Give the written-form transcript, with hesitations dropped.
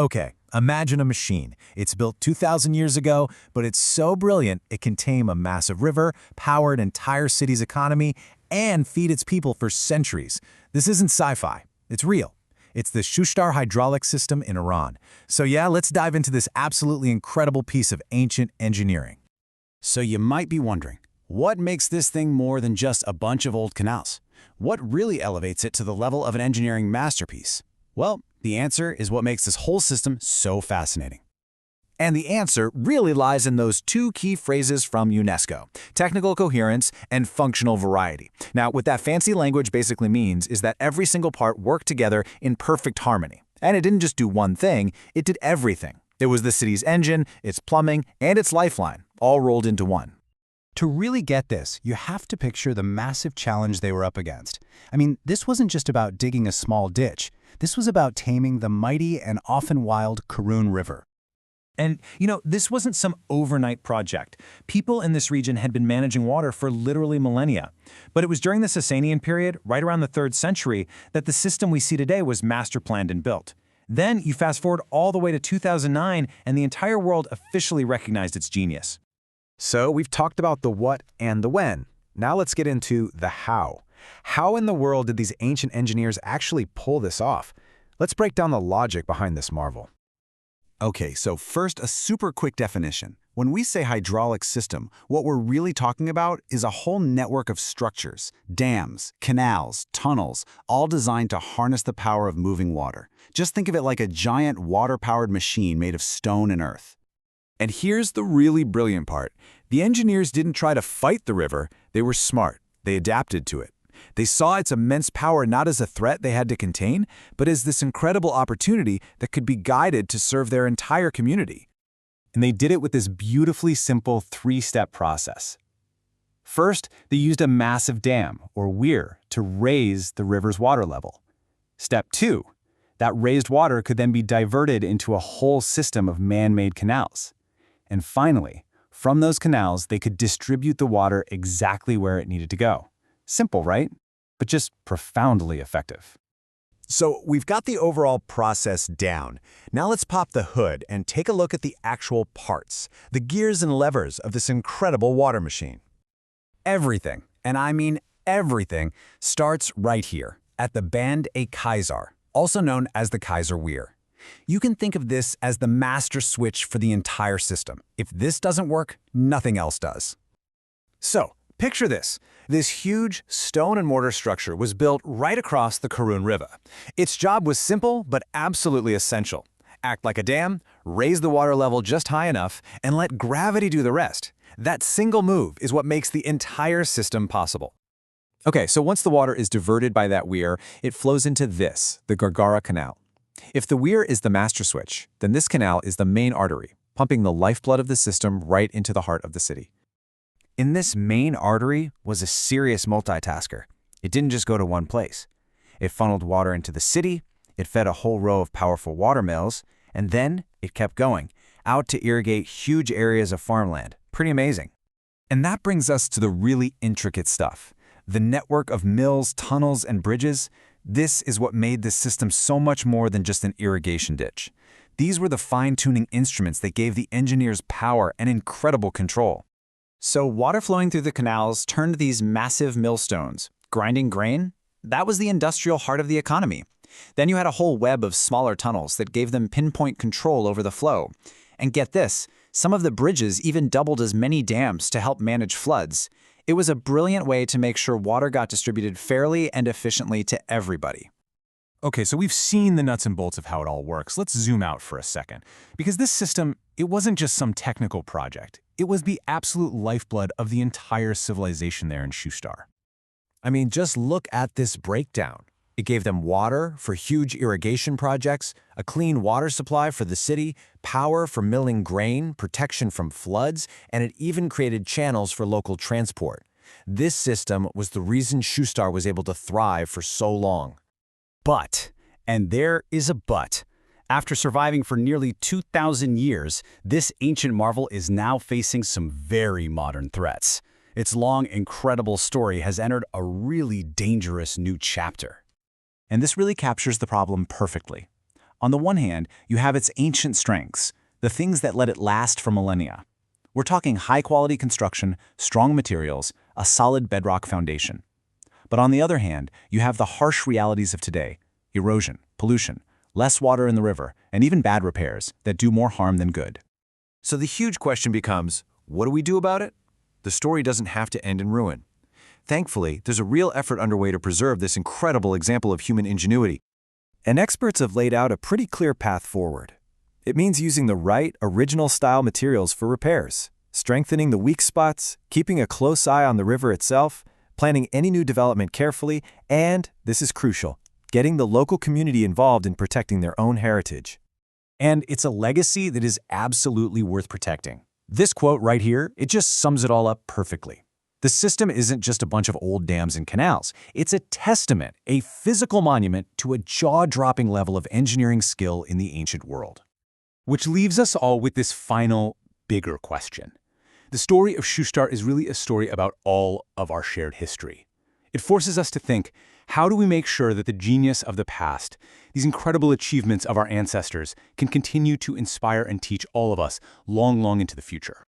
Okay, imagine a machine. It's built 2,000 years ago, but it's so brilliant it can tame a massive river, power an entire city's economy, and feed its people for centuries. This isn't sci-fi. It's real. It's the Shushtar hydraulic system in Iran. So yeah, let's dive into this absolutely incredible piece of ancient engineering. So you might be wondering, what makes this thing more than just a bunch of old canals? What really elevates it to the level of an engineering masterpiece? Well, the answer is what makes this whole system so fascinating. And the answer really lies in those two key phrases from UNESCO: technical coherence and functional variety. Now, what that fancy language basically means is that every single part worked together in perfect harmony. And it didn't just do one thing, it did everything. It was the city's engine, its plumbing, and its lifeline, all rolled into one. To really get this, you have to picture the massive challenge they were up against. I mean, this wasn't just about digging a small ditch. This was about taming the mighty and often wild Karun River. And, this wasn't some overnight project. People in this region had been managing water for literally millennia. But it was during the Sasanian period, right around the 3rd century, that the system we see today was master planned and built. Then you fast forward all the way to 2009, and the entire world officially recognized its genius. So we've talked about the what and the when. Now let's get into the how. How in the world did these ancient engineers actually pull this off? Let's break down the logic behind this marvel. Okay, so first, a super quick definition. When we say hydraulic system, what we're really talking about is a whole network of structures, dams, canals, tunnels, all designed to harness the power of moving water. Just think of it like a giant water-powered machine made of stone and earth. And here's the really brilliant part. The engineers didn't try to fight the river, they were smart. They adapted to it. They saw its immense power not as a threat they had to contain, but as this incredible opportunity that could be guided to serve their entire community. And they did it with this beautifully simple 3-step process. First, they used a massive dam, or weir, to raise the river's water level. Step 2, that raised water could then be diverted into a whole system of man-made canals. And finally, from those canals, they could distribute the water exactly where it needed to go. Simple, right? But just profoundly effective. So we've got the overall process down. Now let's pop the hood and take a look at the actual parts, the gears and levers of this incredible water machine. Everything, and I mean everything, starts right here, at the Band a Kaiser, also known as the Kaiser weir. You can think of this as the master switch for the entire system. If this doesn't work, nothing else does. So, picture this. This huge stone and mortar structure was built right across the Karun River. Its job was simple but absolutely essential. Act like a dam, raise the water level just high enough, and let gravity do the rest. That single move is what makes the entire system possible. Okay, so once the water is diverted by that weir, it flows into this, the Gargar canal. If the weir is the master switch, then this canal is the main artery, pumping the lifeblood of the system right into the heart of the city. In this main artery was a serious multitasker. It didn't just go to one place. It funneled water into the city, it fed a whole row of powerful watermills, and then it kept going, out to irrigate huge areas of farmland. Pretty amazing. And that brings us to the really intricate stuff. The network of mills, tunnels, and bridges. This is what made this system so much more than just an irrigation ditch. These were the fine-tuning instruments that gave the engineers power and incredible control. So water flowing through the canals turned these massive millstones. Grinding grain? That was the industrial heart of the economy. Then you had a whole web of smaller tunnels that gave them pinpoint control over the flow. And get this, some of the bridges even doubled as many dams to help manage floods. It was a brilliant way to make sure water got distributed fairly and efficiently to everybody. Okay, so we've seen the nuts and bolts of how it all works. Let's zoom out for a second. Because this system, it wasn't just some technical project. It was the absolute lifeblood of the entire civilization there in Shushtar. I mean, just look at this breakdown. It gave them water for huge irrigation projects, a clean water supply for the city, power for milling grain, protection from floods, and it even created channels for local transport. This system was the reason Shushtar was able to thrive for so long. But, and there is a but, after surviving for nearly 2,000 years, this ancient marvel is now facing some very modern threats. Its long, incredible story has entered a really dangerous new chapter. And this really captures the problem perfectly. On the one hand, you have its ancient strengths, the things that let it last for millennia. We're talking high-quality construction, strong materials, a solid bedrock foundation. But on the other hand, you have the harsh realities of today: erosion, pollution, less water in the river, and even bad repairs that do more harm than good. So the huge question becomes, what do we do about it? The story doesn't have to end in ruin. Thankfully, there's a real effort underway to preserve this incredible example of human ingenuity. And experts have laid out a pretty clear path forward. It means using the right, original-style materials for repairs, strengthening the weak spots, keeping a close eye on the river itself, planning any new development carefully, and, this is crucial, getting the local community involved in protecting their own heritage. And it's a legacy that is absolutely worth protecting. This quote right here, it just sums it all up perfectly. The system isn't just a bunch of old dams and canals. It's a testament, a physical monument to a jaw-dropping level of engineering skill in the ancient world. Which leaves us all with this final, bigger question. The story of Shushtar is really a story about all of our shared history. It forces us to think, how do we make sure that the genius of the past, these incredible achievements of our ancestors, can continue to inspire and teach all of us long, long into the future?